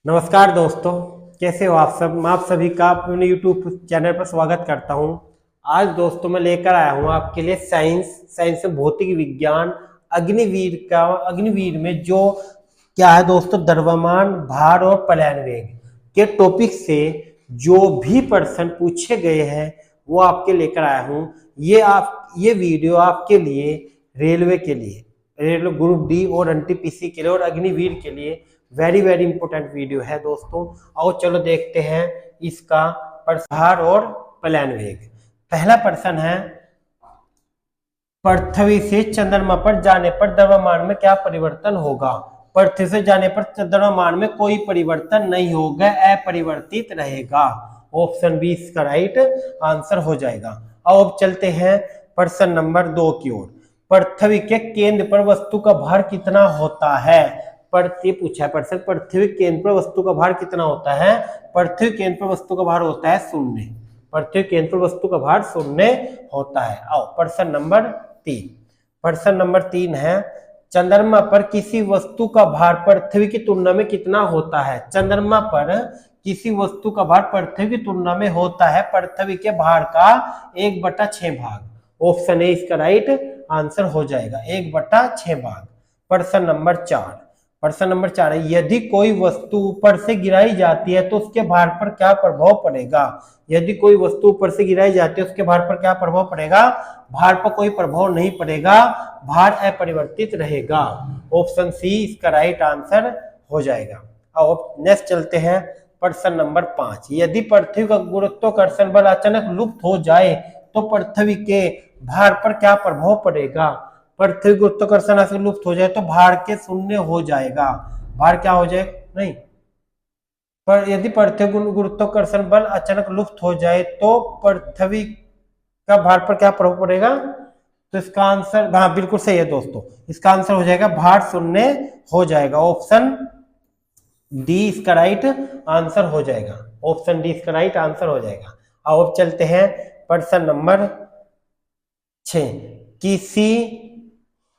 नमस्कार दोस्तों, कैसे हो आप सब। मैं आप सभी का अपने YouTube चैनल पर स्वागत करता हूं। आज दोस्तों मैं लेकर आया हूं आपके लिए साइंस में भौतिक विज्ञान अग्निवीर में जो क्या है दोस्तों, द्रव्यमान, भार और पलायन वेग के टॉपिक से जो भी प्रश्न पूछे गए हैं वो आपके लेकर आया हूं। ये वीडियो आपके लिए रेलवे के लिए, रेलवे ग्रुप डी और एनटीपीसी के लिए और अग्निवीर के लिए वेरी वेरी इंपॉर्टेंट वीडियो है दोस्तों। आओ चलो देखते हैं इसका प्रसार और पलायन वेग। पहला प्रश्न है, पृथ्वी से चंद्रमा पर जाने पर द्रव्यमान में क्या परिवर्तन होगा। पृथ्वी से जाने पर द्रव्यमान में कोई परिवर्तन नहीं होगा, अपरिवर्तित रहेगा। ऑप्शन बी इसका राइट आंसर हो जाएगा। अब चलते हैं प्रश्न नंबर 2 की ओर। पृथ्वी के केंद्र पर वस्तु का भार कितना होता है। पृथ्वी पूछा है प्रश्न, पृथ्वी केंद्र पर वस्तु का भार कितना होता है। पृथ्वी केंद्र पर वस्तु का भार होता है 0। पृथ्वी केंद्र पर वस्तु का भार 0 होता है। आओ प्रश्न नंबर 3। प्रश्न नंबर 3 है, चंद्रमा पर किसी वस्तु का भार पृथ्वी की तुलना में कितना होता है। चंद्रमा पर किसी वस्तु का भार पृथ्वी की तुलना में होता है पृथ्वी के भार का 1/6 भाग। ऑप्शन ए इसका राइट आंसर हो जाएगा, 1/6 भाग। प्रश्न नंबर 4। प्रश्न नंबर 4 है, यदि कोई वस्तु ऊपर से गिराई जाती है तो उसके भार पर क्या प्रभाव पड़ेगा। यदि कोई वस्तु ऊपर से गिराई जाती है उसके भार पर क्या प्रभाव पड़ेगा। भार पर कोई प्रभाव नहीं पड़ेगा, भार अपरिवर्तित रहेगा। ऑप्शन सी इसका राइट आंसर हो जाएगा। अब नेक्स्ट चलते हैं प्रश्न नंबर 5। यदि पृथ्वी का गुरुत्वाकर्षण बल अचानक लुप्त हो जाए तो पृथ्वी के भार पर क्या प्रभाव पड़ेगा। पृथ्वी गुरुत्वाकर्षण से लुप्त हो जाए तो भार के 0 हो जाएगा। भार क्या हो जाएगा, नहीं, पर यदि पृथ्वी गुरुत्वाकर्षण बल अचानक लुप्त हो जाए तो पृथ्वी का भार पर क्या प्रभाव पड़ेगा। तो इसका आंसर, हाँ बिल्कुल सही है दोस्तों, इसका आंसर हो जाएगा भार 0 हो जाएगा। ऑप्शन डी इसका राइट आंसर हो जाएगा। ऑप्शन डी इसका राइट आंसर हो जाएगा। अब चलते हैं प्रश्न नंबर 6। किसी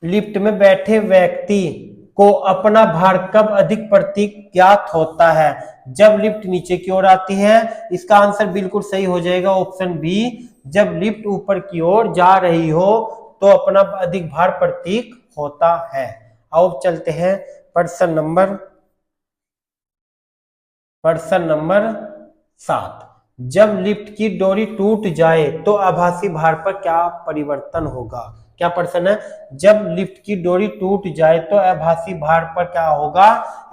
लिफ्ट में बैठे व्यक्ति को अपना भार कब अधिक प्रतीक ज्ञात होता है। जब लिफ्ट नीचे की ओर आती है। इसका आंसर बिल्कुल सही हो जाएगा, ऑप्शन बी। जब लिफ्ट ऊपर की ओर जा रही हो तो अपना अधिक भार प्रतीक होता है। अब चलते हैं प्रश्न नंबर 7। जब लिफ्ट की डोरी टूट जाए तो आभासी भार पर क्या परिवर्तन होगा। क्या प्रश्न है, जब लिफ्ट की डोरी टूट जाए तो आभासी भार पर क्या होगा।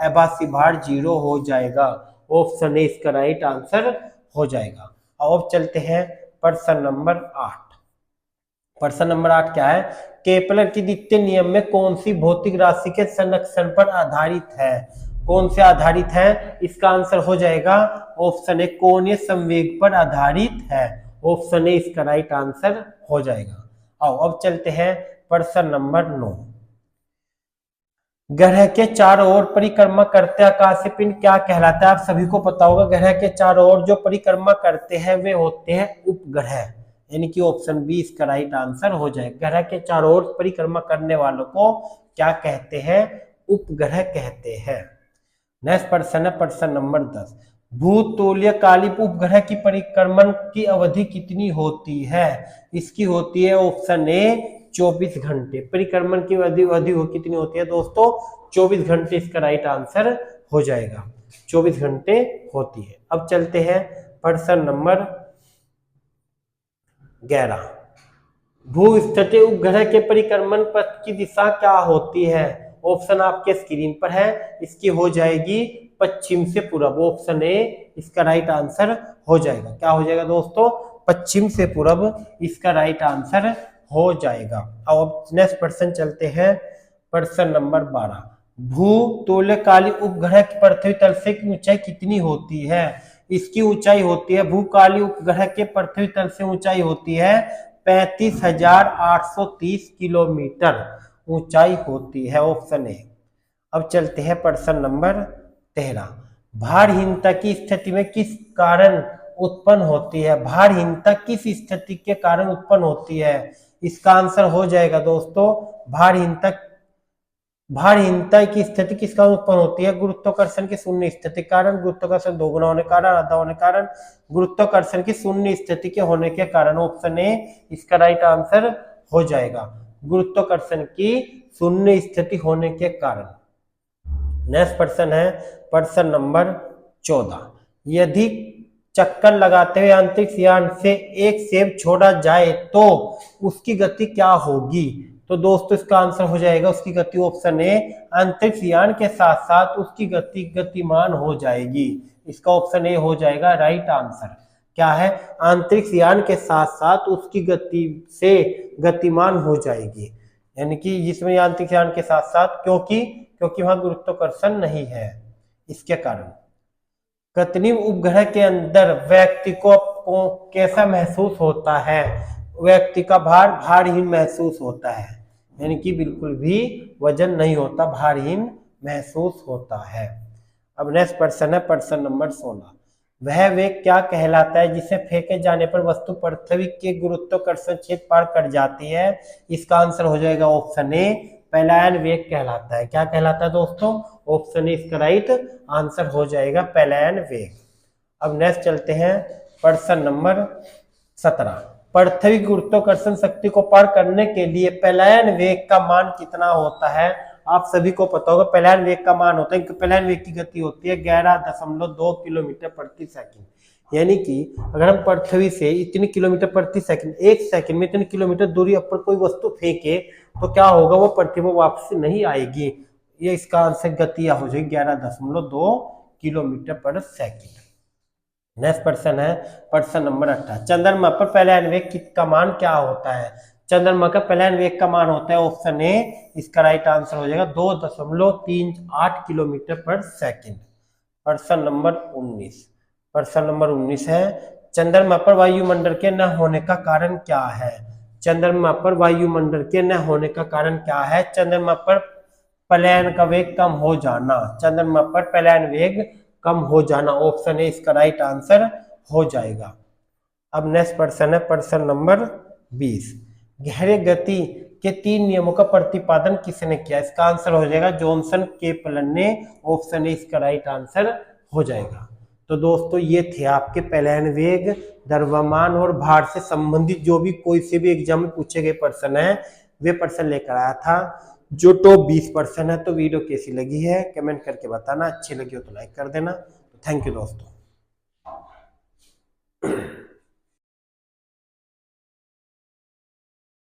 आभासी भार 0 हो जाएगा। ऑप्शन ए इसका राइट आंसर हो जाएगा। अब चलते हैं प्रश्न नंबर 8। प्रश्न नंबर 8 क्या है, केपलर की द्वितीय नियम में कौन सी भौतिक राशि के संरक्षण पर आधारित है। कौन से आधारित है, इसका आंसर हो जाएगा ऑप्शन ए, कोणीय संवेग पर आधारित है। ऑप्शन ए इसका राइट आंसर हो जाएगा। आओ अब चलते हैं प्रश्न नंबर 9। ग्रह के चारों ओर परिक्रमा करते आकाशीय पिंड क्या कहलाता है। आप सभी को पता होगा, ग्रह के चारों ओर जो परिक्रमा करते हैं वे होते हैं उपग्रह, यानी कि ऑप्शन बी इसका राइट आंसर हो जाएगा। ग्रह के चारों ओर परिक्रमा करने वालों को क्या कहते हैं, उपग्रह कहते हैं। नेक्स्ट प्रश्न है प्रश्न नंबर 10। भूतोल्यकालिक उपग्रह की परिक्रमण की अवधि कितनी होती है। इसकी होती है ऑप्शन ए 24 घंटे। परिक्रमण की अवधि कितनी होती है दोस्तों, 24 घंटे इसका राइट आंसर हो जाएगा। 24 घंटे होती है। अब चलते हैं प्रश्न नंबर 11। भूस्थितीय उपग्रह के परिक्रमण पथ की दिशा क्या होती है। ऑप्शन आपके स्क्रीन पर है, इसकी हो जाएगी पश्चिम से पूरब। ऑप्शन ए इसका राइट आंसर हो जाएगा। क्या हो जाएगा दोस्तों, पश्चिम से पूरब इसका राइट आंसर हो जाएगा। अब नेक्स्ट प्रश्न चलते हैं प्रश्न नंबर 12। भूतोल्यकालिक उपग्रह की पृथ्वी तल से की ऊंचाई कितनी होती है। इसकी ऊंचाई होती है, भूकालीन उपग्रह के पृथ्वी तल से ऊंचाई होती है 35,830 किलोमीटर ऊंचाई होती है। Option A. अब चलते हैं प्रश्न नंबर 13। भारहीनता की स्थिति में किस कारण उत्पन्न होती है। भारहीनता किस स्थिति के कारण उत्पन्न होती है। इसका आंसर हो जाएगा दोस्तों, भारहीनता भारहीनता की स्थिति किस कारण उत्पन्न होती है? गुरुत्वाकर्षण की शून्य स्थिति के कारण, गुरुत्वाकर्षण दोगुना होने के कारण, आधा होने के कारण, गुरुत्वाकर्षण की शून्य स्थिति के होने के कारण। ऑप्शन ए इसका राइट आंसर हो जाएगा, गुरुत्वाकर्षण की शून्य स्थिति होने के कारण। नेक्स्ट प्रश्न है प्रश्न नंबर 14। यदि चक्कर लगाते हुए अंतरिक्ष यान से एक सेब छोड़ा जाए तो उसकी गति क्या होगी? तो दोस्तों इसका आंसर हो जाएगा उसकी गति ऑप्शन ए, अंतरिक्ष यान के साथ साथ उसकी गति गतिमान हो जाएगी। इसका ऑप्शन ए हो जाएगा राइट आंसर। क्या है? अंतरिक्ष यान के साथ साथ उसकी गति से गतिमान हो जाएगी, यानी कि जिसमें अंतरिक्ष यान के साथ साथ, क्योंकि वहां गुरुत्वाकर्षण नहीं है, इसके कारण। कृत्रिम उपग्रह के अंदर व्यक्ति को कैसा महसूस होता है? व्यक्ति का भारहीन महसूस होता है, यानी कि बिल्कुल भी वजन नहीं होता, भारहीन महसूस होता है। अब नेक्स्ट प्रश्न है प्रश्न नंबर 16। वह वेग क्या कहलाता है जिसे फेंके जाने पर वस्तु पृथ्वी के गुरुत्वाकर्षण क्षेत्र पार कर जाती है? इसका आंसर हो जाएगा ऑप्शन ए, पलायन वेग कहलाता है। क्या कहलाता है दोस्तों? ऑप्शन ए इसका राइट आंसर हो जाएगा, पलायन वेग। अब नेक्स्ट चलते हैं प्रश्न नंबर 17। पृथ्वी गुरुत्वाकर्षण शक्ति को पार करने के लिए पलायन वेग का मान कितना होता है? आप सभी को पता होगा पलायन वेग का मान होता है, पलायन वेग की गति होती है 11.2 किलोमीटर प्रति सेकंड। यानी कि अगर हम पृथ्वी से इतनी किलोमीटर प्रति सेकंड, एक सेकंड में इतनी किलोमीटर दूरी पर कोई वस्तु फेंके तो क्या होगा? वो पृथ्वी में वापस नहीं आएगी। ये इसका आंसर गति हो जाएगी 11.2 किलोमीटर पर सेकंड। नेक्स्ट प्रश्न है प्रश्न नंबर 18। चंद्रमा पर पलायन वेग का मान क्या होता है? चंद्रमा का पलायन वेग का मान होता है ऑप्शन ए, इसका राइट आंसर हो जाएगा 2.38 किलोमीटर पर सेकंड। प्रश्न नंबर 19। प्रश्न नंबर 19 है चंद्रमा पर वायुमंडल के न होने का कारण क्या है? चंद्रमा पर वायुमंडल के न होने का कारण क्या है? चंद्रमा पर पलायन का वेग कम हो जाना, चंद्रमा पर पलायन वेग कम हो जाना, ऑप्शन ए इसका राइट आंसर हो जाएगा। अब नेक्स्ट प्रश्न है प्रश्न नंबर 20। गहरे गति के 3 नियमों का प्रतिपादन किसने किया? इसका आंसर हो जाएगा जॉनसन केपलन ने, ऑप्शन ए इसका राइट आंसर हो जाएगा। तो दोस्तों ये थे आपके पलायन वेग, द्रव्यमान और भार से संबंधित जो भी कोई से भी एग्जाम में पूछे गए प्रश्न है वे प्रश्न लेकर आया था, जो टॉप 20 प्रश्न है। तो वीडियो कैसी लगी है कमेंट करके बताना, अच्छी लगी हो तो लाइक कर देना। थैंक यू दोस्तों।